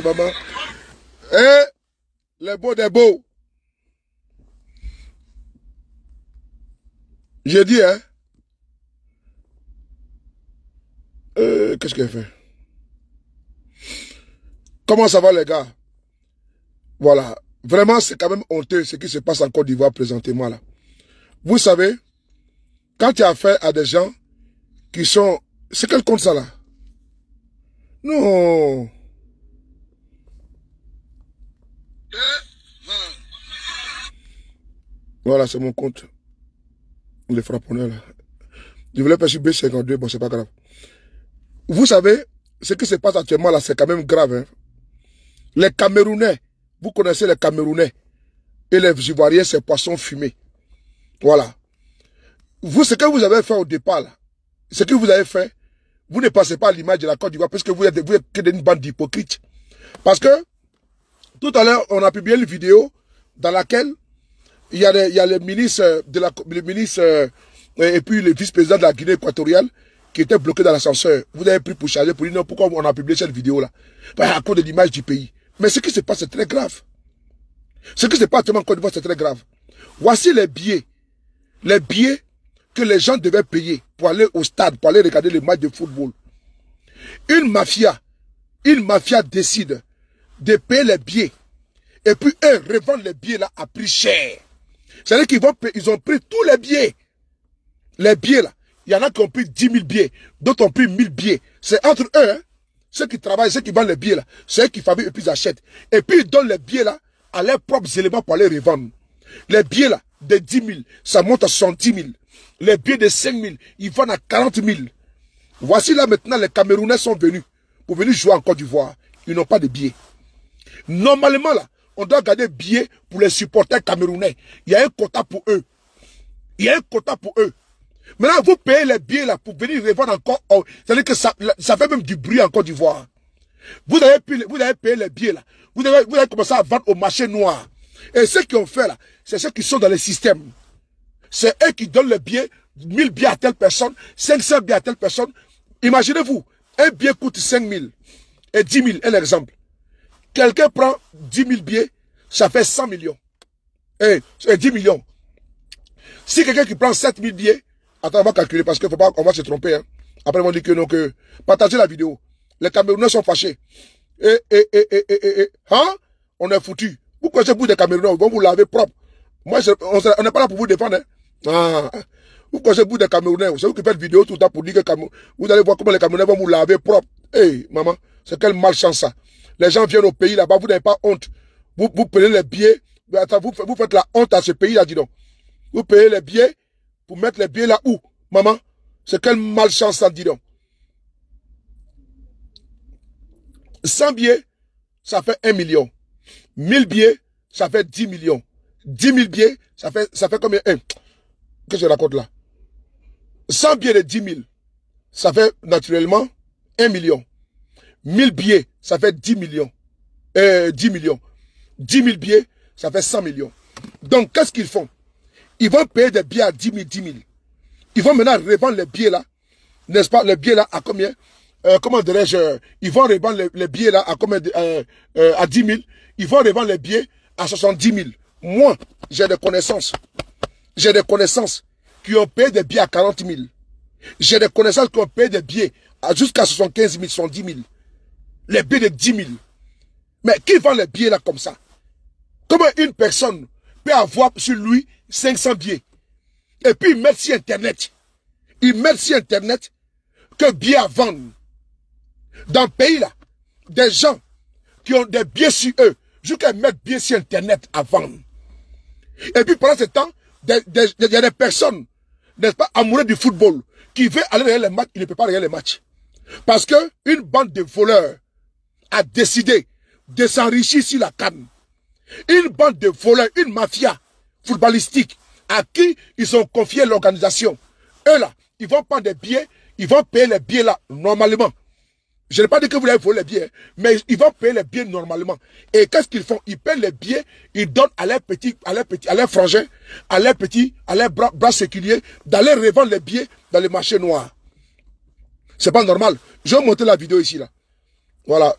Maman. Les beaux des beaux. J'ai dit, hein. Qu'est-ce qu'elle fait? Comment ça va, les gars? Voilà. Vraiment, c'est quand même honteux ce qui se passe en Côte d'Ivoire présentement, là. Vous savez, quand tu as affaire à des gens qui sont... C'est quel compte ça, là? Non. Voilà, c'est mon compte. Les frapponneurs, là. Je voulais passer B52, bon, c'est pas grave. Vous savez, ce qui se passe actuellement, là, c'est quand même grave, hein. Les Camerounais, vous connaissez les Camerounais et les Ivoiriens, c'est poissons fumés. Voilà. Vous, ce que vous avez fait au départ, là, ce que vous avez fait, vous ne passez pas à l'image de la Côte d'Ivoire parce que vous êtes que une bande d'hypocrites. Parce que, tout à l'heure, on a publié une vidéo dans laquelle il y a le ministre, et puis le vice-président de la Guinée équatoriale qui était bloqué dans l'ascenseur. Vous avez pris pour charger pour dire non, pourquoi on a publié cette vidéo-là? À cause de l'image du pays. Mais ce qui se passe, c'est très grave. Ce qui se passe actuellement en Côte d'Ivoire, c'est très grave. Voici les billets. Les billets que les gens devaient payer pour aller au stade, pour aller regarder les matchs de football. Une mafia décide de payer les billets. Et puis eux revendent les billets là à prix cher. C'est-à-dire qu'ils ont pris tous les billets. Les billets là. Il y en a qui ont pris 10 000 billets. D'autres ont pris 1000 billets. C'est entre eux, hein. Ceux qui travaillent, ceux qui vendent les billets là. Ceux qui fabriquent et puis ils achètent. Et puis ils donnent les billets là à leurs propres éléments pour aller revendre. Les billets là, de 10 000, ça monte à 70 000. Les billets de 5 000, ils vendent à 40 000. Voici là maintenant, les Camerounais sont venus pour venir jouer en Côte d'Ivoire. Ils n'ont pas de billets. Normalement là, on doit garder billets pour les supporters camerounais. Il y a un quota pour eux. Il y a un quota pour eux. Maintenant, vous payez les billets là pour venir revendre encore. C'est-à-dire que ça fait même du bruit en Côte d'Ivoire. Vous avez payé les billets là. Vous avez commencé à vendre au marché noir. Et ceux qui ont fait là, c'est ceux qui sont dans le système. C'est eux qui donnent les billets, 1000 billets à telle personne, 500 billets à telle personne. Imaginez-vous, un billet coûte 5 000 et 10 000, un exemple. Quelqu'un prend 10 000 billets, ça fait 100 millions. Et 10 millions. Si quelqu'un qui prend 7 000 billets, attends, on va calculer parce qu'il faut pas, on va se tromper. Hein. Après, on va dire que non, que partagez la vidéo. Les Camerounais sont fâchés. Hein? On est foutu. Vous connaissez beaucoup de Camerounais, ils vont vous laver propre. Moi, on n'est pas là pour vous défendre. Hein. Ah. Vous connaissez beaucoup de Camerounais, c'est vous qui faites vidéo tout le temps pour dire que vous allez voir comment les Camerounais vont vous laver propre. Hey, maman, c'est quelle malchance ça. Les gens viennent au pays là-bas, vous n'avez pas honte. Vous prenez les billets, vous faites la honte à ce pays-là, dis donc. Vous payez les billets pour mettre les billets là où, maman? C'est quelle malchance ça, dis donc. 100 billets, ça fait 1 million. 1000 billets, ça fait 10 millions. 10 000 billets, ça fait combien? Qu'est-ce que je raconte là? 100 billets de 10 000, ça fait naturellement 1 million. 1000 billets, ça fait 10 millions. 10 millions. 10 000 billets, ça fait 100 millions. Donc, qu'est-ce qu'ils font? Ils vont payer des billets à 10 000, 10 000. Ils vont maintenant revendre les billets là. N'est-ce pas? Les billets là, à combien? Comment dirais-je? Ils vont revendre les billets là à combien? À 10 000. Ils vont revendre les billets à 70 000. Moi, j'ai des connaissances. J'ai des connaissances qui ont payé des billets à 40 000. J'ai des connaissances qui ont payé des billets jusqu'à 75 000, 70 000. Les billets de 10 000. Mais qui vend les billets là comme ça? Comment une personne peut avoir sur lui 500 billets? Et puis ils mettent sur Internet. Ils mettent sur Internet que billets à vendre. Dans le pays là, des gens qui ont des billets sur eux, jusqu'à mettre billets sur Internet à vendre. Et puis pendant ce temps, il y a des personnes, n'est-ce pas, amoureux du football, qui veulent aller regarder les matchs, ils ne peuvent pas regarder les matchs. Parce que une bande de voleurs a décidé de s'enrichir sur la canne. Une bande de voleurs, une mafia footballistique à qui ils ont confié l'organisation. Eux là, ils vont prendre des billets, ils vont payer les billets là normalement. Je n'ai pas dit que vous allez voler les billets, mais ils vont payer les billets normalement. Et qu'est-ce qu'ils font? Ils paient les billets, ils donnent à leurs petits, à leurs frangins, à leurs bras séculiers, d'aller revendre les billets dans les marchés noirs. C'est pas normal. Je vais monter la vidéo ici, là. Voilà.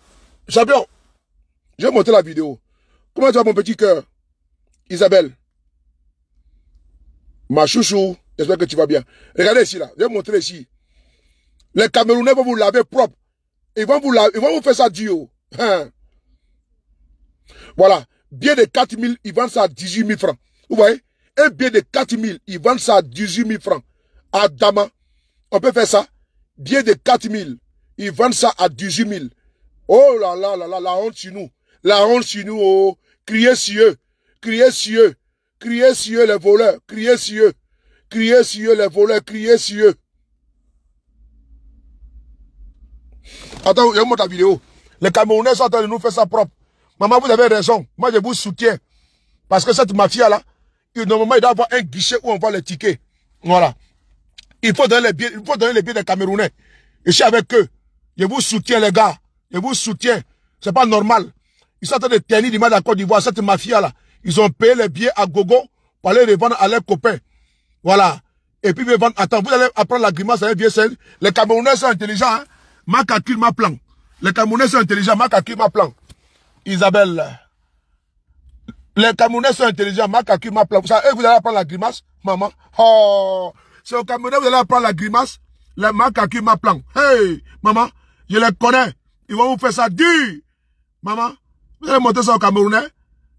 Champion, je vais monter la vidéo. Comment tu vas, mon petit cœur? Isabelle. Ma chouchou, j'espère que tu vas bien. Regardez ici, là. Je vais montrer ici. Les Camerounais vont vous laver propre. Ils vont vous faire ça dur. Hein? Voilà. Billet de 4 000, ils vendent ça à 18 000 francs. Vous voyez? Un billet de 4 000, ils vendent ça à 18 000 francs. À Dama, on peut faire ça. Billet de 4 000, ils vendent ça à 18 000. Oh là là là là, la honte sur nous. La honte sur nous. Oh. Criez sur eux. Criez sur eux. Criez sur eux les voleurs. Criez sur eux. Criez sur eux les voleurs. Criez sur eux. Attends, je vous montre la vidéo. Les Camerounais sont en train de nous faire ça propre. Maman, vous avez raison. Moi, je vous soutiens. Parce que cette mafia-là, normalement, il doit avoir un guichet où on vend les tickets. Voilà. Il faut donner les billets des Camerounais. Et je suis avec eux. Je vous soutiens, les gars. Je vous soutiens. C'est pas normal. Ils sont en train de tenir l'image de la Côte d'Ivoire. Cette mafia-là, ils ont payé les billets à gogo pour aller les vendre à leurs copains. Voilà. Et puis, ils vont vendre. Attends, vous allez apprendre la grimace avec bien celle. Les Camerounais sont intelligents, hein. Ma calcul, ma plan. Les Camerounais sont intelligents, ma calcul, ma plan. Isabelle. Les Camerounais sont intelligents, ma calcul, ma plan. Vous savez, vous allez apprendre la grimace, maman. Oh. C'est au Camerounais, vous allez apprendre la grimace, ma calcul, ma plan. Hey, maman, je les connais. Ils vont vous faire ça dur. Maman, vous allez monter ça au Camerounais.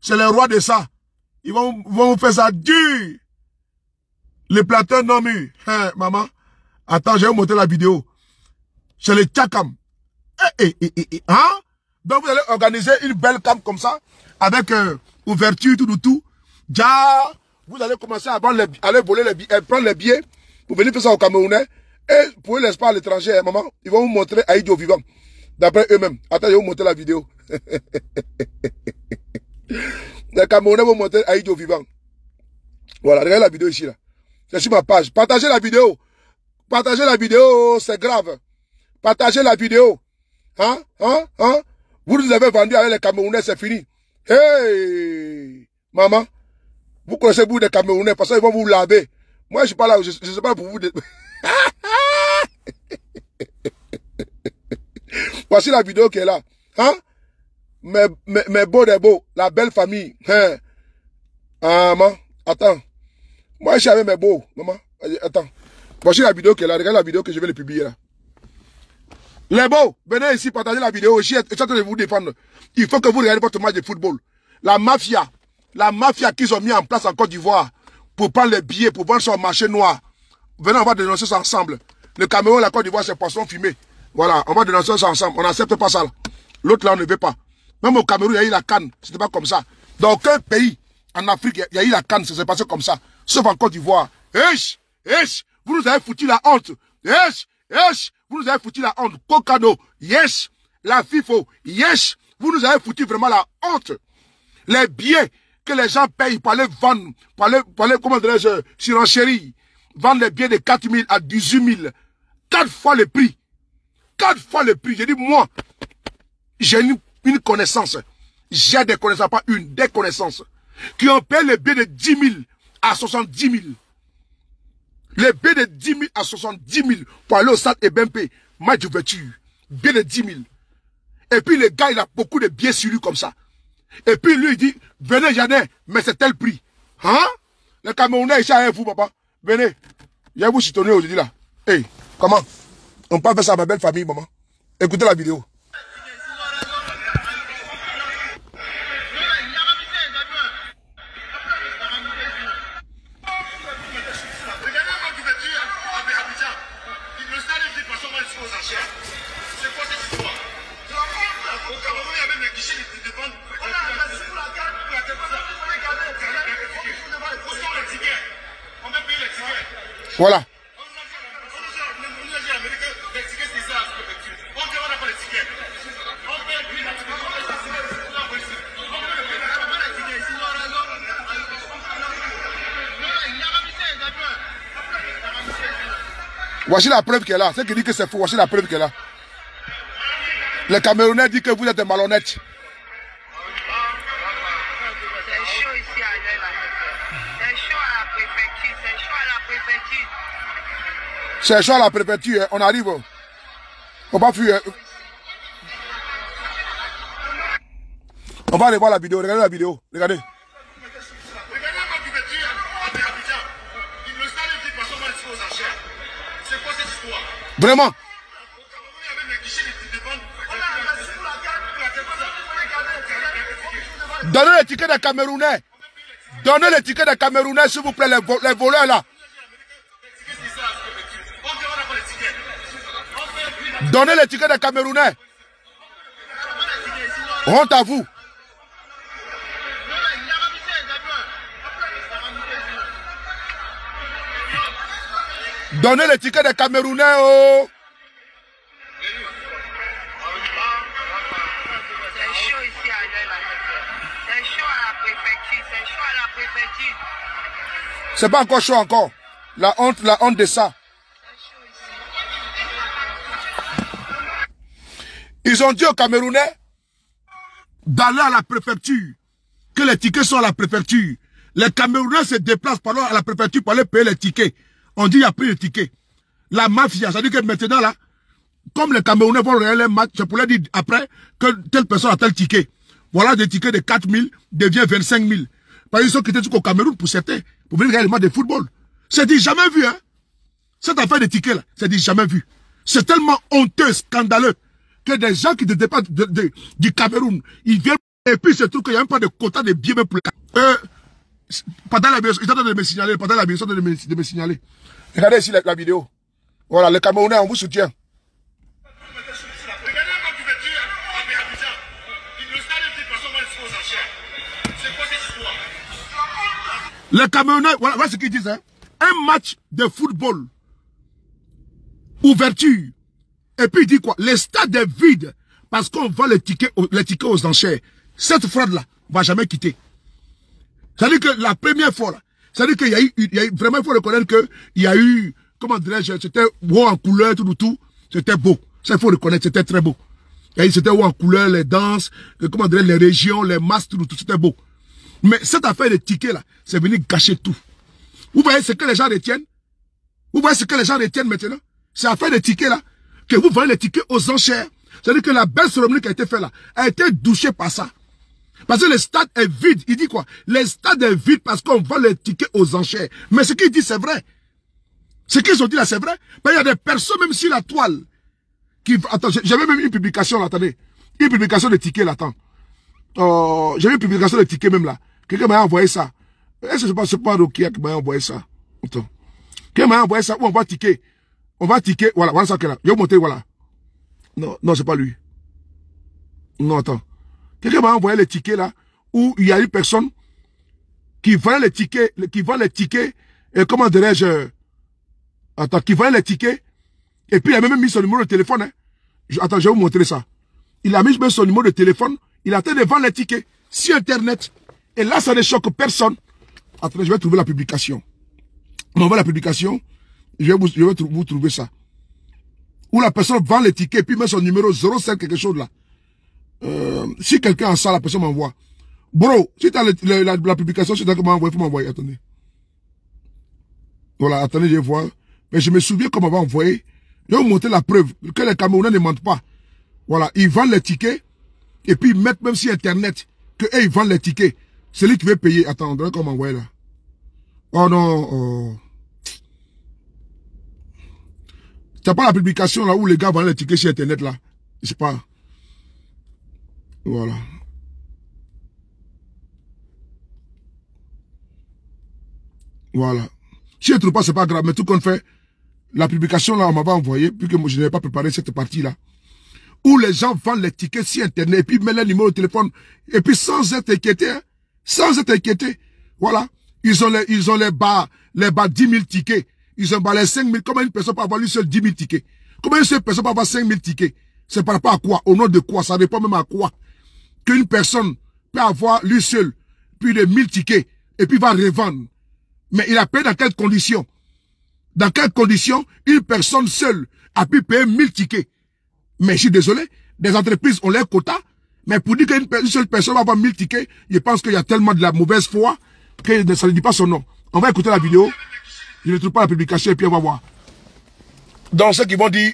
C'est les rois de ça. Ils vont vous faire ça dur. Les platins non mûrs. Hey, maman. Attends, je vais vous montrer la vidéo. C'est les Tchakam. Hein? Donc vous allez organiser une belle camp comme ça, avec ouverture, tout. Ja, vous allez commencer à aller voler les billets, prendre les billets, pour venir faire ça au Camerounais, et pour laisser pas à l'étranger, maman, ils vont vous montrer Aïdjo vivant, d'après eux-mêmes. Attends, je vais vous montrer la vidéo. Les Camerounais vont montrer Aïdjo vivant. Voilà, regardez la vidéo ici, là. C'est sur ma page. Partagez la vidéo. Partagez la vidéo, c'est grave. Partagez la vidéo. Hein? Vous nous avez vendu avec les Camerounais, c'est fini. Hey! Maman, vous connaissez beaucoup des Camerounais, parce qu'ils vont vous laver. Moi, je suis pas là, je sais pas pour vous. Voici la vidéo qui est là. Hein? Mais beau des beaux, la belle famille. Hein? Ah, maman, attends. Moi, je suis avec mes beaux, maman. Attends. Voici la vidéo qui est là. Regarde la vidéo que je vais le publier là. Les beaux, venez ici, partagez la vidéo. Je suis en train de vous défendre. Il faut que vous regardiez votre match de football. La mafia qu'ils ont mis en place en Côte d'Ivoire pour prendre les billets, pour vendre sur le marché noir. Venez, on va dénoncer ça ensemble. Le Cameroun et la Côte d'Ivoire, c'est poisson fumé. Voilà, on va dénoncer ça ensemble. On n'accepte pas ça. L'autre là, on ne veut pas. Même au Cameroun, il y a eu la canne. C'était pas comme ça. Dans aucun pays en Afrique, il y a eu la canne. Ça s'est passé comme ça. Sauf en Côte d'Ivoire. Vous nous avez foutu la honte. Vous nous avez foutu la honte. Kokano, yes. La FIFO, yes. Vous nous avez foutu vraiment la honte. Les billets que les gens payent pour aller vendre, pour aller comment dirais-je, surenchérie, vendre les billets de 4 000 à 18 000. 4 fois le prix. 4 fois le prix. J'ai dit, moi, j'ai une connaissance. J'ai des connaissances, pas une, des connaissances. Qui ont payé les billets de 10 000 à 70 000. Les billets de 10 000 à 70 000 pour aller au stade EBMP. Match d'ouverture. Billets de 10 000. Et puis le gars, il a beaucoup de billets sur lui comme ça. Et puis lui, il dit, venez, j'en ai, mais c'est tel prix. Hein? Les Camerounais, ici avec vous, papa. Venez. Je vais vous chitonner aujourd'hui là. Hey, comment? On peut faire ça à ma belle famille, maman. Écoutez la vidéo. Voilà. Voici la preuve qu'elle est là. C'est qui dit que c'est faux. Voici la preuve qu'elle est là. Les Camerounais disent que vous êtes malhonnêtes. C'est chaud ici à Yela. C'est chaud à la préfecture. C'est chaud à la préfecture. C'est chaud à la préfecture. Hein. On arrive. On va fuir. On va aller voir la vidéo. Regardez la vidéo. Regardez. Vraiment. Donnez les tickets des Camerounais. Donnez les tickets des Camerounais, s'il vous plaît, les voleurs là. Donnez les tickets des Camerounais. Honte à vous. Donnez les tickets des Camerounais. Oh. C'est chaud ici à Yela. C'est chaud à la préfecture. C'est chaud à la préfecture. C'est pas encore chaud encore. La honte de ça. Ils ont dit aux Camerounais d'aller à la préfecture, que les tickets sont à la préfecture. Les Camerounais se déplacent pendant à la préfecture pour aller payer les tickets. On dit il n'y a plus de tickets. La mafia, ça dit que maintenant là, comme les Camerounais vont regarder les matchs, je pourrais dire après que telle personne a tel ticket. Voilà des tickets de 4 000 devient 25 000. Parce qu'ils sont quittés jusqu'au Cameroun pour certains, pour venir regarder les matchs de football. C'est dit jamais vu, hein. Cette affaire de tickets là, c'est dit jamais vu. C'est tellement honteux, scandaleux, que des gens qui ne dépassent du Cameroun, ils viennent, et puis se trouve qu'il n'y a même pas de quota de billets pour les pendant la vidéo, ils sont en train de me signaler, pendant la vidéo, ils sont en train de me signaler. Regardez ici la vidéo. Voilà, les Camerounais, on vous soutient. Les Camerounais, voilà ce qu'ils disent. Hein. Un match de football, ouverture, et puis il dit quoi? Le stade est vide parce qu'on vend les tickets aux enchères. Cette fraude-là ne va jamais quitter. C'est-à-dire que la première fois, là, c'est-à-dire qu'il y a eu, vraiment, il faut reconnaître qu'il y a eu, comment dirais-je, c'était haut en couleur, tout, c'était beau. Ça, il faut reconnaître, c'était très beau. C'était haut en couleur, les danses, comment dirais-je, les régions, les masques, tout, c'était beau. Mais cette affaire de tickets, là, c'est venu gâcher tout. Vous voyez ce que les gens retiennent? Vous voyez ce que les gens retiennent maintenant? C'est l'affaire de tickets, là, que vous voyez les tickets aux enchères. C'est-à-dire que la belle cérémonie qui a été faite, là, a été douchée par ça. Parce que le stade est vide. Il dit quoi? Le stade est vide parce qu'on vend les tickets aux enchères. Mais ce qu'il dit, c'est vrai. Ce qu'ils ont dit là, c'est vrai. Mais il y a des personnes, même sur la toile, qui... Attends, j'avais même une publication, là, attendez. Une publication de tickets, là, attends. J'avais une publication de tickets, même là. Quelqu'un m'a envoyé ça. Est-ce que c'est pas Rokia qui m'a envoyé ça? Attends. Quelqu'un m'a envoyé ça où on va ticker. On va ticker. Voilà, voilà ça que là. Je vais vous montrer, voilà. Non, c'est pas lui. Non, attends. Quelqu'un m'a envoyé les tickets là, où il y a une personne qui vend les tickets, et comment dirais-je, attends, qui vend les tickets, et puis il a même mis son numéro de téléphone, hein. Attends, je vais vous montrer ça. Il a mis même son numéro de téléphone, il a en train de vendre les tickets sur Internet, et là, ça ne choque personne. Attendez, je vais trouver la publication. On envoie la publication, je vais vous trouver ça. Où la personne vend les tickets, et puis met son numéro 07 quelque chose là. Si quelqu'un a ça, la personne m'envoie. Bro, si tu as la publication, c'est toi qui m'envoie, il faut m'envoyer. Attendez. Voilà, attendez, je vais voir. Mais je me souviens qu'on m'avait envoyé. Je vais vous montrer la preuve que les Camerounais ne mentent pas. Voilà, ils vendent les tickets et puis ils mettent même sur Internet que ils vendent les tickets. C'est lui qui veut payer. Attends, on dirait qu'on m'envoie là. Oh non. Oh. Tu n'as pas la publication là où les gars vendent les tickets sur Internet là. Je sais pas. Voilà. Voilà. Si je ne trouve pas, c'est pas grave. Mais tout compte fait, la publication là, on m'avait envoyé, puisque moi je n'avais pas préparé cette partie-là, où les gens vendent les tickets sur Internet, et puis mettent les numéros de téléphone, et puis sans être inquiétés, hein, sans être inquiétés. Voilà. Ils ont les bas 10 000 tickets. Ils ont les 5 000. Comment une personne peut avoir lui seul 10 000 tickets? Comment une seule personne peut avoir 5 000 tickets? C'est par rapport à quoi? Au nom de quoi? Ça dépend même à quoi? Qu'une personne peut avoir lui seul plus de 1000 tickets et puis va revendre. Mais il a payé dans quelles conditions? Dans quelles conditions une personne seule a pu payer 1000 tickets? Mais je suis désolé, des entreprises ont leur quota, mais pour dire qu'une seule personne va avoir 1000 tickets, je pense qu'il y a tellement de la mauvaise foi que ça ne dit pas son nom. On va écouter la vidéo, je ne trouve pas la publication et puis on va voir. Dans ceux qui vont dire,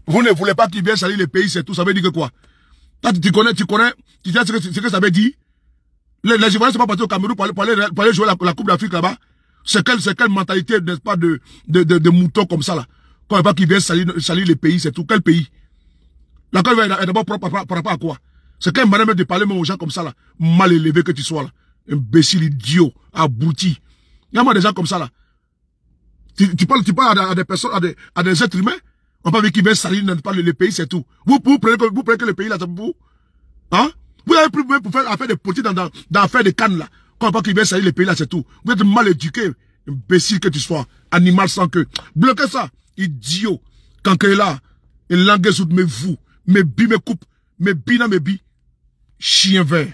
vous ne voulez pas qu'ils viennent salir les pays, c'est tout, ça veut dire que quoi? Tu connais, tu sais ce que ça veut dire? Les Ivoiriens ne sont pas partis au Cameroun pour aller jouer la Coupe d'Afrique là-bas. C'est quelle mentalité, n'est-ce pas, de moutons comme ça, là? Quand on ne veut pas qu'ils viennent salir les pays, c'est tout. Quel pays? La Côte d'Ivoire est d'abord propre par rapport à quoi? C'est quelle manière de parler même aux gens comme ça, là? Mal élevé que tu sois, là. Imbécile, idiot, abouti. Il y a moi des gens comme ça, là. Tu parles à des personnes, à des êtres humains. On peut dire qu'ils viennent salir les pays, c'est tout. Vous prenez que le pays, là, c'est pour vous? Hein? Vous avez plus pour faire des politiques dans faire des cannes, là. Quand on peut qu'ils viennent salir les pays, là, c'est tout. Vous êtes mal éduqué. Imbécile que tu sois. Animal sans queue. Bloquez ça. Idiot. Quand que là, une langue sous mes vous, mes bi, mes coupes, mes bi dans mes bi. Chien vert.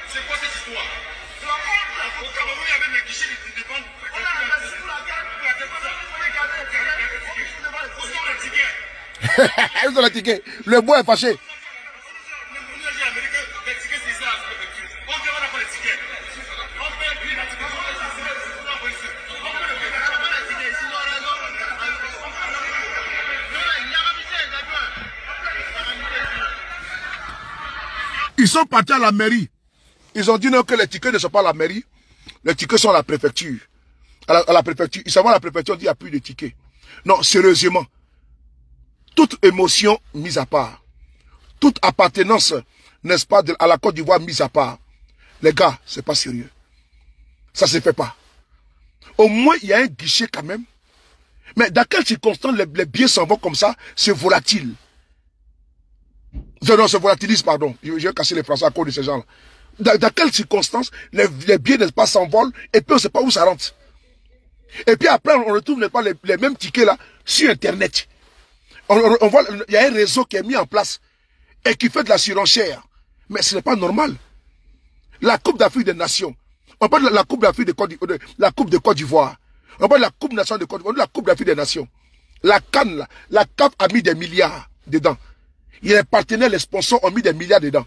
C'est quoi cette histoire? C'est la honte. Au Cameroun, il y avait des guichets qui dépendent. On a investi pour la guerre. Où sont les tickets? Où sont les tickets? Le bois est fâché. Ils sont partis à la mairie. Ils ont dit non que les tickets ne sont pas à la mairie. Les tickets sont à la préfecture. À la préfecture. Ils savent à la préfecture, on dit qu'il n'y a plus de tickets. Non, sérieusement. Toute émotion mise à part. Toute appartenance, n'est-ce pas, à la Côte d'Ivoire mise à part. Les gars, c'est pas sérieux. Ça se fait pas. Au moins, il y a un guichet quand même. Mais dans quelles circonstances les billets s'en vont comme ça, c'est volatile. Non, c'est volatilise, pardon. Je vais casser les Français à cause de ces gens-là. Dans quelles circonstances les billets, n'est-ce pas, s'envolent et puis on ne sait pas où ça rentre. Et puis après, on retrouve, n'est-ce pas, les mêmes tickets là sur Internet. On voit, il y a un réseau qui est mis en place et qui fait de la surenchère. Mais ce n'est pas normal. La Coupe d'Afrique des Nations. On parle de la Coupe d'Afrique de la Coupe de Côte d'Ivoire. On parle de la Coupe nationale de Côte d'Ivoire. On parle de la Coupe d'Afrique des Nations. La CAN, là, la CAF a mis des milliards dedans. Les partenaires, les sponsors ont mis des milliards dedans.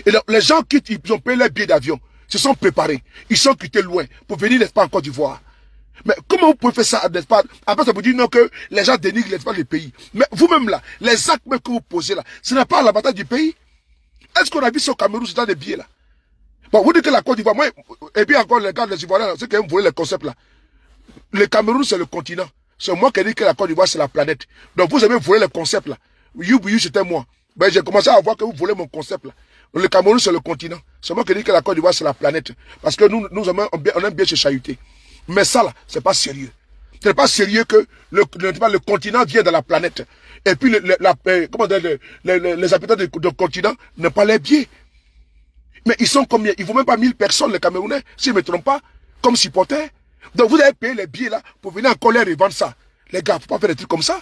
Et les gens quittent, ils ont payé leurs billets d'avion, se sont préparés, ils sont quittés loin pour venir, n'est-ce pas, en Côte d'Ivoire. Mais comment vous pouvez faire ça, n'est-ce pas? Après, ça vous dit non que les gens dénigrent, n'est-ce pas, les pays. Mais vous-même là, les actes même que vous posez là, ce n'est pas à l'avantage du pays. Est-ce qu'on a vu ça au Cameroun, c'est dans des billets là? Bon, vous dites que la Côte d'Ivoire, moi, et puis encore les gars, les Ivoiriens, ceux qui aiment voler les concepts là. Le Cameroun, c'est le continent. C'est moi qui dis que la Côte d'Ivoire, c'est la planète. Donc vous avez volé les concepts là. You, c'était moi. Ben, j'ai commencé à voir que vous volez mon concept là. Le Cameroun, c'est le continent. C'est moi qui dis que la Côte d'Ivoire, c'est la planète. Parce que nous on aime bien se chahuter. Mais ça, là, c'est pas sérieux. C'est pas sérieux que le continent vient de la planète. Et puis, les habitants du continent n'ont pas les pieds. Mais ils sont combien? Ils ne vaut même pas 1000 personnes, les Camerounais, si je ne me trompe pas, comme supporters. Donc, vous avez payé les billets là pour venir en colère et vendre ça. Les gars, il ne faut pas faire des trucs comme ça.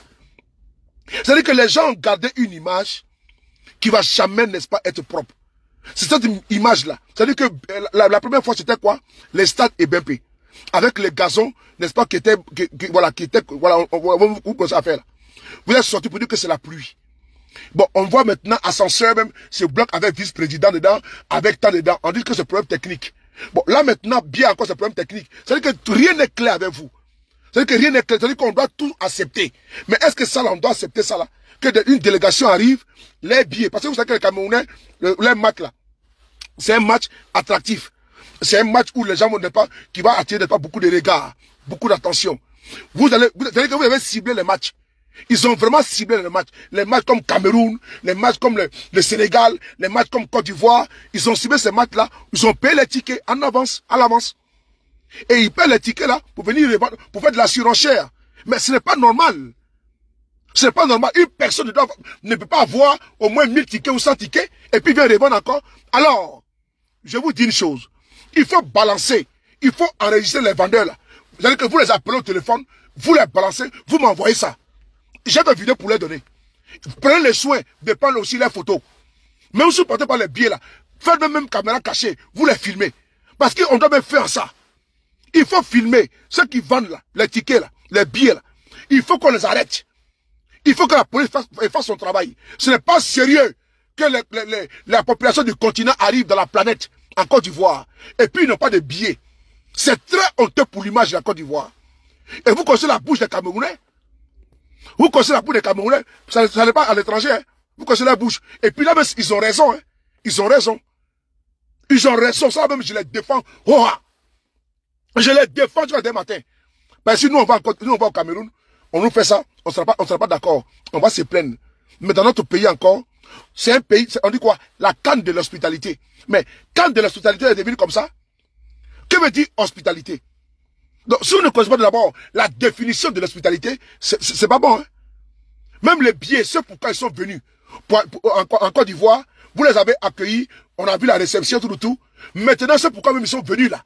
C'est-à-dire que les gens ont gardé une image qui va jamais, n'est-ce pas, être propre. C'est cette image-là. C'est-à-dire que la première fois, c'était quoi? Les stades EBMP. Avec les gazons, n'est-ce pas, on commence à faire là. Vous êtes sortis pour dire que c'est la pluie. Bon, on voit maintenant ascenseur même, ce bloc avec vice-président dedans, avec tant dedans. On dit que c'est problème technique. Bon, là maintenant, bien encore, c'est problème technique. C'est-à-dire que rien n'est clair avec vous. C'est-à-dire que rien n'est clair. C'est-à-dire qu'on doit tout accepter. Mais est-ce que ça là, on doit accepter ça là? Que une délégation arrive, les billets. Parce que vous savez que les Camerounais, les matchs là, c'est un match attractif. C'est un match où les gens vont pas, qui va attirer pas beaucoup de regards, beaucoup d'attention. Vous allez que vous avez ciblé les matchs. Ils ont vraiment ciblé les matchs. Les matchs comme Cameroun, les matchs comme le Sénégal, les matchs comme Côte d'Ivoire. Ils ont ciblé ces matchs-là. Ils ont payé les tickets en avance, à l'avance. Et ils paient les tickets là pour venir revendre, pour faire de la surenchère. Mais ce n'est pas normal. Ce n'est pas normal. Une personne ne peut pas avoir au moins 1000 tickets ou 100 tickets et puis vient revendre encore. Alors, je vous dis une chose. Il faut balancer. Il faut enregistrer les vendeurs là. C'est-à-dire que vous les appelez au téléphone, vous les balancez, vous m'envoyez ça. J'ai des vidéos pour les donner. Prenez le soin de prendre aussi les photos. Même si vous ne portez pas les billets là, faites même caméra cachée, vous les filmez. Parce qu'on doit même faire ça. Il faut filmer ceux qui vendent là, les tickets là, les billets là. Il faut qu'on les arrête. Il faut que la police fasse son travail. Ce n'est pas sérieux que la population du continent arrive dans la planète, en Côte d'Ivoire, et puis ils n'ont pas de billets. C'est très honteux pour l'image de la Côte d'Ivoire. Et vous connaissez la bouche des Camerounais. Vous connaissez la bouche des Camerounais. Ça n'est pas à l'étranger. Hein. Vous connaissez la bouche. Et puis là, même, ils ont raison. Hein. Ils ont raison. Ils ont raison. Ça, même, je les défends. Oh, je les défends jusqu'à demain matin. Parce que nous, on va au Cameroun. On nous fait ça. On ne sera pas d'accord. On va se plaindre. Mais dans notre pays encore, c'est un pays, on dit quoi? La canne de l'hospitalité. Mais canne de l'hospitalité est devenue comme ça. Que veut dire hospitalité? Donc, si vous ne connaissez pas d'abord la définition de l'hospitalité, c'est pas bon. Hein? Même les billets, c'est pourquoi ils sont venus en Côte d'Ivoire, vous les avez accueillis, on a vu la réception, tout. Maintenant, c'est pourquoi même ils sont venus là.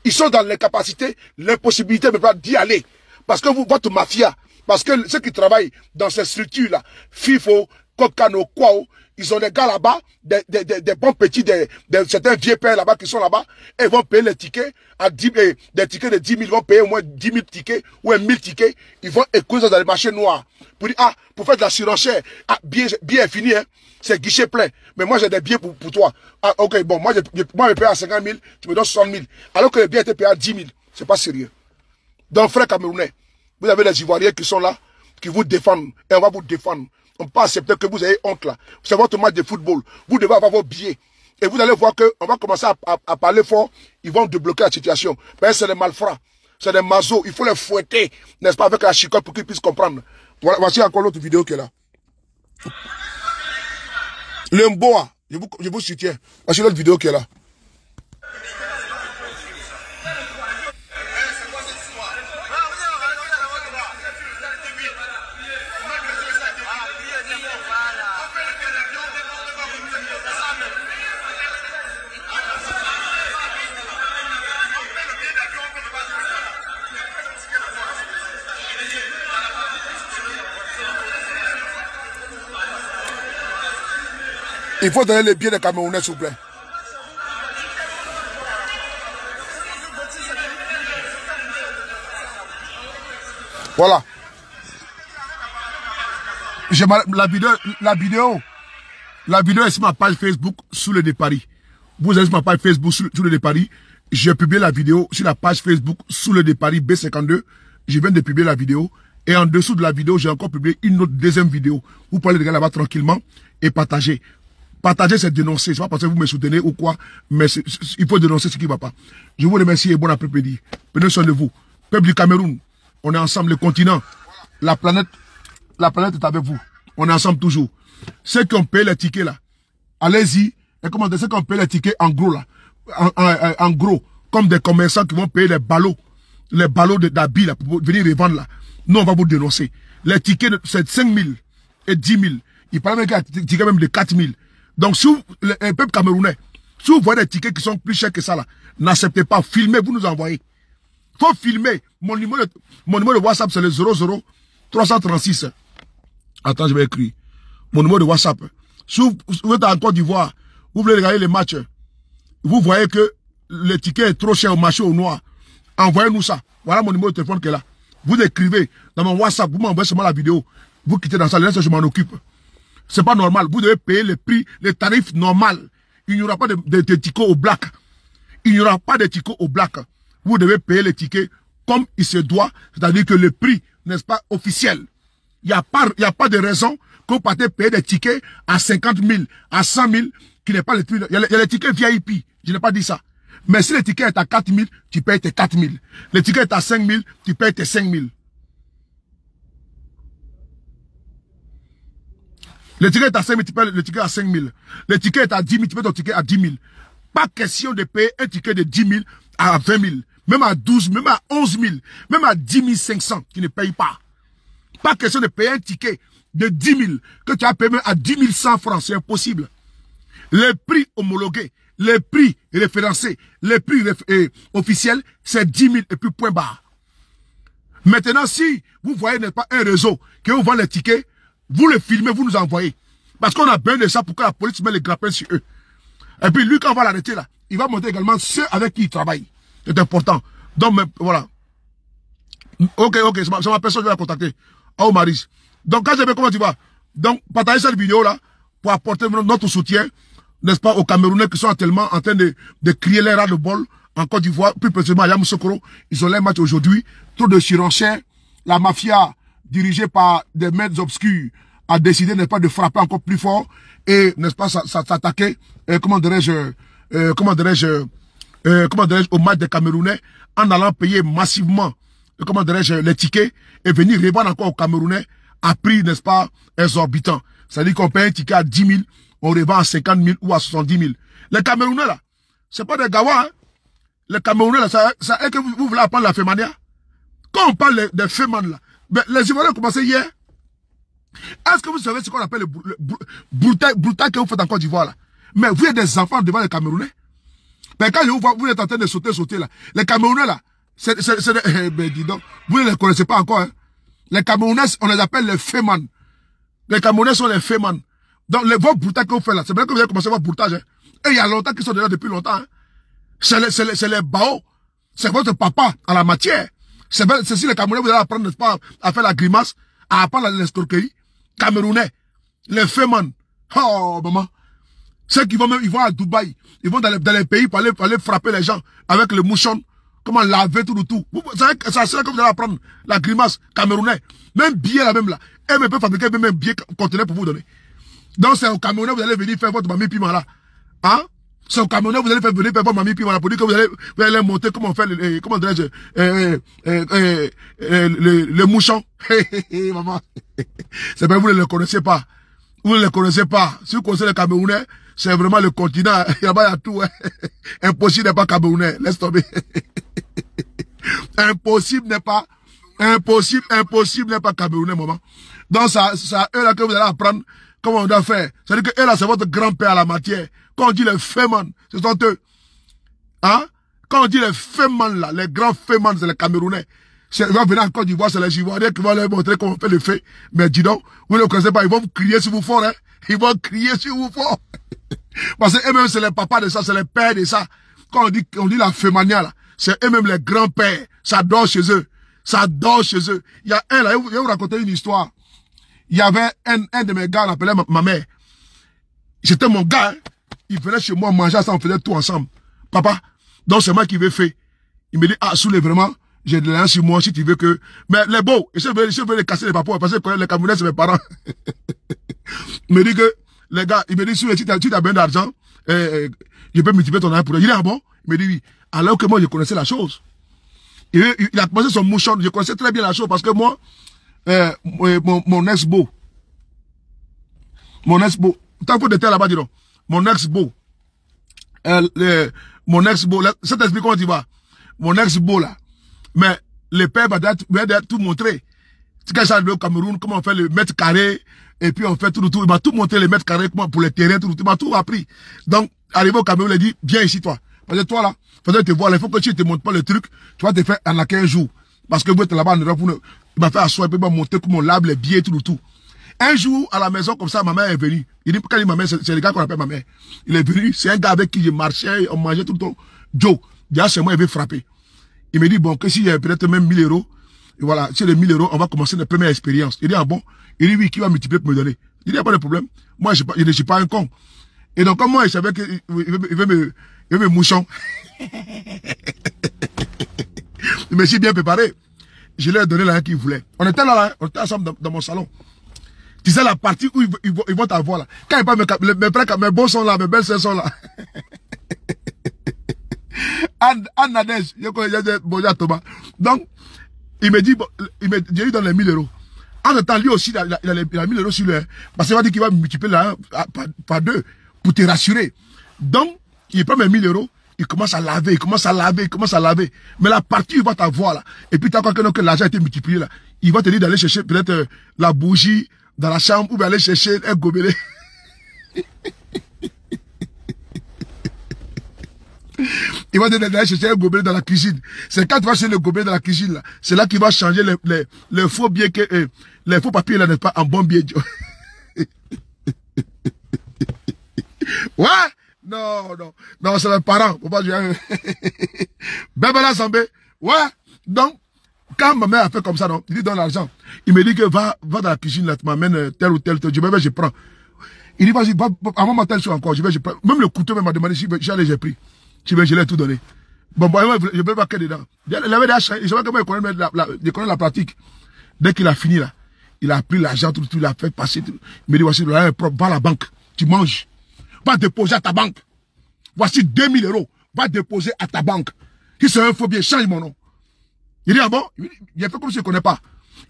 Ils sont dans l'incapacité, l'impossibilité d'y aller. Parce que votre mafia, parce que ceux qui travaillent dans ces structures-là, FIFO, Kokano, Kwao, ils ont des gars là-bas, des bons petits, certains vieux pères là-bas qui sont là-bas, et ils vont payer les tickets, des tickets de 10 000, ils vont payer au moins 10 000 tickets, ou 1000 tickets, ils vont écouter dans les marchés noirs, pour dire, ah, pour faire de la surenchère, ah, billet est fini, hein, c'est guichet plein, mais moi j'ai des billets pour toi. Ah, ok, bon, moi je paye à 50 000, tu me donnes 60 000, alors que les billets étaient payés à 10 000, c'est pas sérieux. Donc, frères camerounais, vous avez des Ivoiriens qui sont là, qui vous défendent, et on va vous défendre. On ne peut pas accepter que vous ayez honte là. C'est votre match de football. Vous devez avoir vos billets. Et vous allez voir qu'on va commencer à parler fort. Ils vont débloquer la situation. Mais c'est des malfrats. C'est des mazos. Il faut les fouetter, n'est-ce pas, avec la chicotte pour qu'ils puissent comprendre. Voilà, voici encore l'autre vidéo qui est là. Le Mboa, je vous soutiens. Voici l'autre vidéo qui est là. Il faut donner les billets des Camerounais, s'il vous plaît. Voilà. La vidéo est sur ma page Facebook sous le de Paris. Vous êtes sur ma page Facebook sous le de Paris. J'ai publié la vidéo sur la page Facebook sous le de Paris B52. Je viens de publier la vidéo. Et en dessous de la vidéo, j'ai encore publié une autre deuxième vidéo. Vous pouvez les gars là-bas tranquillement et partager. Partager, c'est dénoncer. C'est pas parce que vous me soutenez ou quoi, mais il faut dénoncer ce qui ne va pas. Je vous remercie et bon après-midi. Prenez soin de vous. Peuple du Cameroun, on est ensemble, le continent, la planète est avec vous. On est ensemble toujours. Ceux qui ont payé les tickets là, allez-y. Et comment ceux qui ont payé les tickets en gros là, en gros, comme des commerçants qui vont payer les ballots d'habits là pour venir les vendre là. Nous, on va vous dénoncer. Les tickets, c'est 5 000 et 10 000. Il parle même qu'il y a des tickets même de 4 000. Donc, si le peuple camerounais, si vous voyez des tickets qui sont plus chers que ça là, n'acceptez pas, filmez, vous nous envoyez. Faut filmer. Mon numéro de WhatsApp, c'est le 00 336. Attends, je vais écrire. Mon numéro de WhatsApp. Si vous êtes en Côte d'Ivoire, vous voulez regarder les matchs, vous voyez que le ticket est trop cher au marché au noir. Envoyez-nous ça. Voilà mon numéro de téléphone qui est là. Vous écrivez dans mon WhatsApp, vous m'envoyez seulement la vidéo. Vous quittez dans ça, le reste, je m'en occupe. C'est pas normal. Vous devez payer le prix, les tarifs normal. Il n'y aura pas de tickets au black. Il n'y aura pas de tickets au black. Vous devez payer les tickets comme il se doit. C'est-à-dire que le prix, n'est-ce pas, officiel. Il n'y a pas de raison que vous partez payer des tickets à 50 000, à 100 000, qui n'est pas le prix. Il y a les tickets VIP. Je n'ai pas dit ça. Mais si le ticket est à 4 000, tu payes tes 4 000. Le ticket est à 5 000, tu payes tes 5 000. Le ticket est à 5 000, tu payes le ticket à 5 000. Le ticket est à 10 000, tu payes ton ticket à 10 000. Pas question de payer un ticket de 10 000 à 20 000. Même à 12 000, même à 11 000, même à 10 500, tu ne payes pas. Pas question de payer un ticket de 10 000 que tu as payé même à 10 100 francs. C'est impossible. Les prix homologués, les prix référencés, les prix officiels, c'est 10 000 et puis point barre. Maintenant, si vous voyez, n'est pas un réseau, que vous vendez les tickets, vous les filmez, vous nous envoyez. Parce qu'on a besoin de ça pour que la police mette les grappins sur eux. Et puis lui, quand on va l'arrêter là, il va montrer également ceux avec qui il travaille. C'est important. Donc, voilà. Ok, c'est ma personne, je vais la contacter. Oh, Maris. Donc, quand je vais, comment tu vas? Donc, partagez cette vidéo là pour apporter notre soutien, n'est-ce pas, aux Camerounais qui sont actuellement en train de crier les rats de bol en Côte d'Ivoire, plus précisément à Yamoussoukro. Ils ont les matchs aujourd'hui. Trop de surenchères. La mafia, dirigée par des mains obscures, a décidé, n'est-ce pas, de frapper encore plus fort et, n'est-ce pas, s'attaquer, comment dirais-je, au match des Camerounais en allant payer massivement, comment dirais-je, les tickets et venir revendre encore aux Camerounais à prix, n'est-ce pas, exorbitant. C'est-à-dire qu'on paye un ticket à 10 000, on revend à 50 000 ou à 70 000. Les Camerounais là, c'est pas des gawas, hein. Les Camerounais là, ça est que vous voulez apprendre la fémania? Quand on parle des fémans là, ben, les Ivoiriens ont commencé hier. Est-ce que vous savez ce qu'on appelle le brutal que vous faites en Côte d'Ivoire là? Mais vous êtes des enfants devant les Camerounais. Mais quand je vous vois, vous êtes en train de sauter là. Les Camerounais là, ben dis donc, vous ne les connaissez pas encore, hein. Les Camerounais, on les appelle les fémans. Les Camerounais sont les fémans. Donc, vos brutal que vous faites là, c'est bien que vous avez commencé votre brutage, hein. Et il y a longtemps qu'ils sont déjà depuis longtemps, hein. C'est les baos. C'est votre papa en la matière. C'est si les Camerounais, vous allez apprendre, n'est-ce pas, à faire la grimace, à apprendre l'escroquerie. Camerounais, les fémans. Oh, maman. Ceux qui vont même, ils vont à Dubaï. Ils vont dans les pays pour aller frapper les gens avec le mouchon. Comment laver tout. C'est là que vous allez apprendre la grimace camerounais. Même billet là même là. Et même peut fabriquer même un billet conteneur pour vous donner. Donc c'est au Camerounais, vous allez venir faire votre mamie piment là. Hein? C'est au Camerounais, vous allez venir faire votre mamie piment là pour dire que vous allez monter comment on fait comment dirais-je, le mouchon. Maman. C'est pas vous ne le connaissez pas. Vous ne le connaissez pas. Si vous connaissez les Camerounais, c'est vraiment le continent. Il y a tout. Hein. Impossible n'est pas Camerounais. Laisse tomber. Impossible n'est pas Camerounais, maman. Donc, ça, eux là que vous allez apprendre comment on doit faire. C'est-à-dire que eux là, c'est votre grand-père à la matière. Quand on dit les fémans, ce sont eux. Hein? Quand on dit les fémans là, les grands fémans, c'est les Camerounais. Ils vont venir en Côte d'Ivoire, c'est les Ivoiriens qui vont leur montrer comment on fait le fait. Mais dis donc, vous ne connaissez pas, ils vont vous crier sur vous fort, hein. Ils vont crier sur vous fort. Parce que eux-mêmes, c'est les papas de ça, c'est les pères de ça. Quand on dit la fémania, là, c'est eux-mêmes les grands-pères. Ça dort chez eux. Ça dort chez eux. Il y a un, là, je vais vous raconter une histoire. Il y avait un de mes gars, on appelait ma mère. C'était mon gars, hein. Il venait chez moi manger ça, on faisait tout ensemble. Papa, donc c'est moi qui vais faire. Il me dit, ah, Soulé, vraiment, j'ai de l'argent sur moi si tu veux que... Mais les beaux, je veux les casser les papas, parce que les Camerounais, c'est mes parents. Il me dit que, les gars, il me dit, Soulé, si tu as besoin d'argent, je peux multiplier ton argent pour eux. Il dit, ah bon? Il me dit, oui. Alors que moi, je connaissais la chose. Il a commencé son mouchon, je connaissais très bien la chose, parce que moi, mon ex-beau, tant que t'étais là-bas, dis donc, mon ex-beau, ça t'explique comment tu vas. Mon ex-beau là, mais le père va tout montrer. Quand ça arrive au Cameroun, comment on fait le mètre carré, et puis on fait tout, il m'a tout montré les mètres carrés, comment pour les terrains, il m'a tout appris. Donc, arrivé au Cameroun, il a dit, viens ici toi. Parce que toi là, faudrait te voir, il faut que tu te montres pas le truc, tu vas te faire en 15 jours. Parce que vous êtes là-bas en Europe, il m'a fait asseoir, il m'a montré comment on lave les billets, tout. Un jour, à la maison, comme ça, ma mère est venue. Il dit, quand il dit ma mère, c'est le gars qu'on appelle ma mère. Il est venu, c'est un gars avec qui je marchais, on mangeait tout le temps. Joe, déjà, c'est moi, il veut frapper. Il me dit, bon, que s'il y a peut-être même 1000 euros, et voilà, si les 1000 euros, on va commencer notre première expérience. Il dit, ah bon? Il dit, oui, qui va multiplier pour me donner? Il dit, il n'y a pas de problème. Moi, je ne suis pas un con. Et donc, comme moi, je savais qu'il veut me mouchon. Il me suis bien préparé. Je lui ai donné l'argent qu'il voulait. On était là, on était ensemble dans mon salon. Tu sais la partie où ils vont t'avoir là. Quand ils parlent, mes beaux sont là, mes belles sœurs sont là. Anne Nadège, je connais bonjour Thomas. Donc, il me dit, je lui donne les 1000 euros. En temps, lui aussi, il a 1000 euros sur lui. Parce qu'il va dire qu'il va multiplier là par 2 pour te rassurer. Donc, il prend mes 1000 euros, il commence à laver. Mais la partie où il va t'avoir là, et puis t'as que l'argent a été multiplié là, il va te dire d'aller chercher peut-être la bougie dans la chambre ou aller chercher un gobelet. Il va d'aller chercher un gobelet dans la cuisine. C'est quand tu vas chercher le gobelet dans la cuisine, là, c'est là qu'il va changer les faux billets, les faux papiers, là, n'est-ce pas, en bon billet. Ouais! Non, c'est mes parents. Faut pas dire. Bébé Zambé. Ouais. Donc, quand ma mère a fait comme ça, non, il dit donne l'argent. Il me dit que va dans la cuisine, là, tu m'amènes tel ou tel. Je prends. Il dit, vas-y, avant ma telle chose encore, je prends. Même le couteau, même m'a demandé si j'ai pris. Je l'ai tout donné. Bon, je ne peux pas qu'il dedans. Il avait des achats, je sais pas comment il connaît la pratique. Dès qu'il a fini, là, il a pris l'argent, tout, il a fait passer. Tout. Il me dit, voici, l'argent est propre, va à la banque, tu manges. Va déposer à ta banque. Voici 2000 €. Va déposer à ta banque. Si c'est un faux billet, change mon nom. Il dit, ah bon? Il a fait comme si je ne connais pas.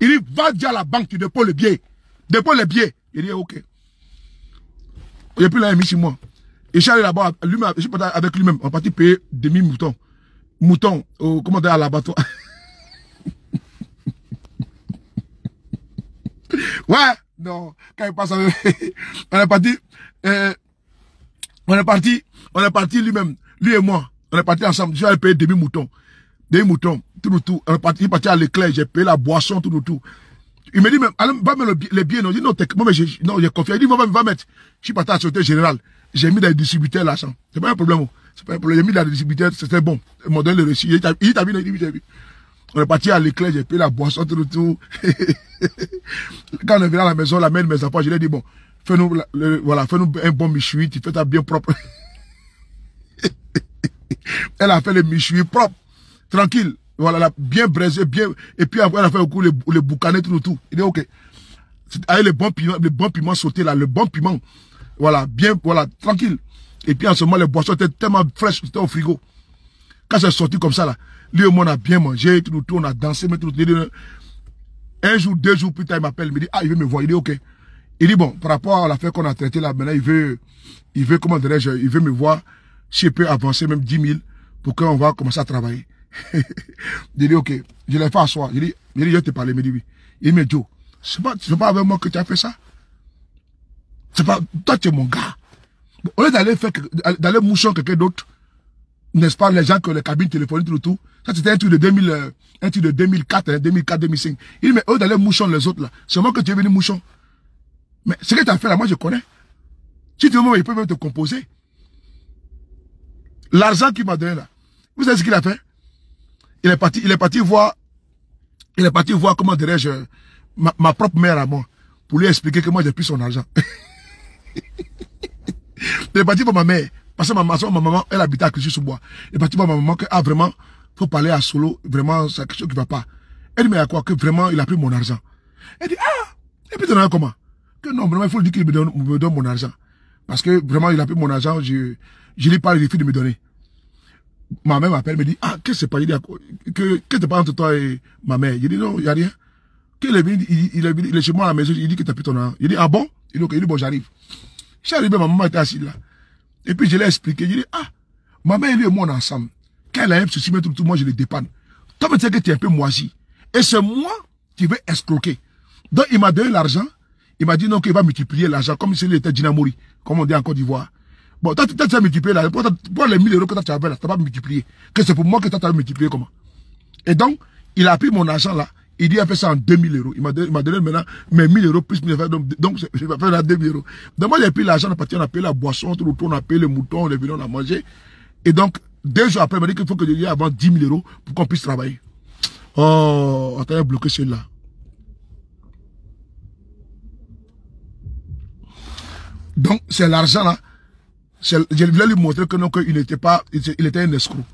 Il dit, va dire à la banque, tu déposes le billet. Dépose le billet. Il dit, ok. Il n'y a plus là, sur moi. Et je suis allé là-bas, avec lui-même, on est parti payer demi-mouton. Mouton, comment dire, à l'abattoir. Ouais, non, quand il passe avec, on est parti lui-même, lui et moi, on est parti ensemble, je suis allé payer demi-mouton, tout, on est parti, il est parti à l'éclair, j'ai payé la boisson, tout. Il me dit même, allez, va mettre les billets, non, il dit non, j'ai confiance, il dit, va mettre, je suis parti à la Société Générale, j'ai mis dans les distributeurs l'argent, c'est pas un problème, j'ai mis dans les distributeurs, c'était bon, ils m'ont donné le reçu, il t'a vu, on est parti à l'éclair, j'ai payé la boisson, tout. Quand on est venu à la maison, la mère de mes enfants, je lui ai dit, bon, fais-nous un bon méchoui, tu fais ça bien propre. Elle a fait le méchoui propre, tranquille, voilà, elle a bien braisé, bien, et puis après, elle a fait au coup le boucanet, tout. Il dit, ok. Avec le bon piment sauté là, le bon piment, voilà, bien, voilà, tranquille. Et puis en ce moment, les boissons étaient tellement fraîches, c'était au frigo. Quand c'est sorti comme ça là, lui et moi on a bien mangé, tout, on a dansé, mais tout. Un jour, 2 jours plus tard, il m'appelle, il me dit, ah, il veut me voir, il dit, ok. Il dit, bon, par rapport à l'affaire qu'on a traitée là, maintenant, il veut, comment dirais-je, il veut me voir, si je peux avancer même 10 000 pour qu'on va commencer à travailler. Il dit, ok, je l'ai fait asseoir. Il dit, je vais te parler, il me dit, oui. Il me dit, Joe, c'est pas avec moi que tu as fait ça. C'est pas, toi tu es mon gars. Bon, au lieu d'aller moucher quelqu'un d'autre, n'est-ce pas, les gens que les cabines téléphoniques, tout, ça c'était un truc de 2004, 2005. Il dit, mais eux d'aller mouchon les autres là, c'est moi que tu es venu mouchon. Mais ce que tu as fait là, moi je connais. Si tu veux, moi, il peut même te composer. L'argent qu'il m'a donné là, vous savez ce qu'il a fait? Il est parti voir, comment dirais-je, ma propre mère à moi, pour lui expliquer que moi j'ai pris son argent. Il est parti voir ma mère. Parce que ma maman, elle habitait à Clichy-sous-Bois. Il est parti voir ma maman que, ah, vraiment, faut parler à Solo, vraiment, c'est quelque chose qui va pas. Elle dit, mais à quoi? Que vraiment, il a pris mon argent. Elle dit, ah, et puis, tu n'as comment? Que non, vraiment, il faut lui dire qu'il me donne mon argent. Parce que, vraiment, il a pris mon argent, je lui parle, il refuse de me donner. Ma mère m'appelle, me dit, ah, qu'est-ce que c'est pas? Il dit, qu'est-ce que c'est pas entre toi et ma mère? Il dit, non, il n'y a rien. Il est chez moi à la maison, il dit que tu as pris ton argent. Il dit, ah bon? Il dit, ok, il dit, bon, j'arrive. Je suis arrivé, ma maman était assise là. Et puis je l'ai expliqué, je dis, ah, ma mère et lui et moi on est ensemble. Quand elle a un souci, tout, moi je les dépanne. Toi, tu sais que tu es un peu moisi. Et c'est moi qui vais escroquer. Donc il m'a donné l'argent, il m'a dit non, qu'il va multiplier l'argent, comme s'il était Dynamori, comme on dit en Côte d'Ivoire. Bon, toi, tu as multiplié l'argent, pour les 1000 € que tu avais là, tu n'as pas multiplié. Que c'est pour moi que tu as multiplié comment? Et donc, il a pris mon argent là, il dit, il a fait ça en 2000 €. Il m'a donné maintenant mes 1000 € plus 1000 €. Donc, je vais faire là 2000 €. Donc, moi, j'ai pris l'argent, on a payé la boisson, tout le tour, on a payé le mouton, les viandes, on a mangé. Et donc, 2 jours après, il m'a dit qu'il faut que je lui avant 10 000 € pour qu'on puisse travailler. Oh, on t'a bloqué celui-là. Donc, c'est l'argent là. Je voulais lui montrer que non, qu'il n'était pas, il était un escroc.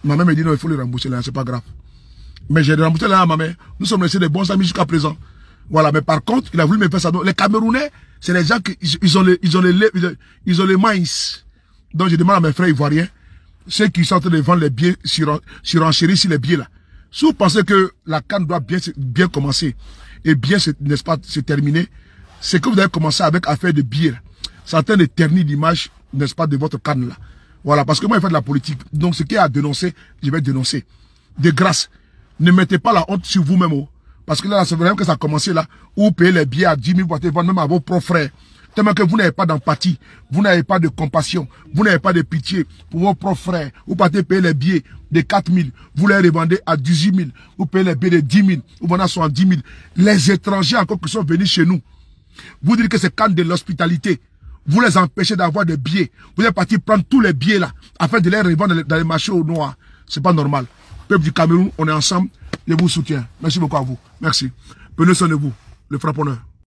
Ma mère me dit non, il faut le rembourser là, c'est pas grave. Mais j'ai remboursé là à ma mère. Nous sommes restés des bons amis jusqu'à présent. Voilà, mais par contre, il a voulu me faire ça. Donc, les Camerounais, c'est les gens qui, ils ont les maïs. Donc, je demande à mes frères ivoiriens, ceux qui sont en train de vendre les billets, surenchérir sur les billets là. Si vous pensez que la canne doit bien commencer, et bien, n'est-ce pas, se terminer, c'est que vous avez commencé avec affaire de billets. C'est en train de ternir l'image, n'est-ce pas, de votre canne là. Voilà, parce que moi, je fais de la politique. Donc, ce qui est à dénoncer, je vais dénoncer. De grâce. Ne mettez pas la honte sur vous-même. Parce que là, c'est vraiment que ça a commencé là. Où payer les billets à 10 000 pour vendre même à vos propres frères. Tellement que vous n'avez pas d'empathie, vous n'avez pas de compassion, vous n'avez pas de pitié pour vos propres frères. Vous partez payer les billets de 4 000, vous les revendez à 18 000, vous payez les billets de 10 000, vous vendez à 70 000. Les étrangers encore qui sont venus chez nous, vous dites que c'est camp de l'hospitalité. Vous les empêchez d'avoir des billets. Vous êtes parti prendre tous les billets là, afin de les revendre dans les marchés au noir. C'est pas normal. Peuple du Cameroun, on est ensemble. Je vous soutiens. Merci beaucoup à vous. Merci. Prenez soin de vous, le frapponneur.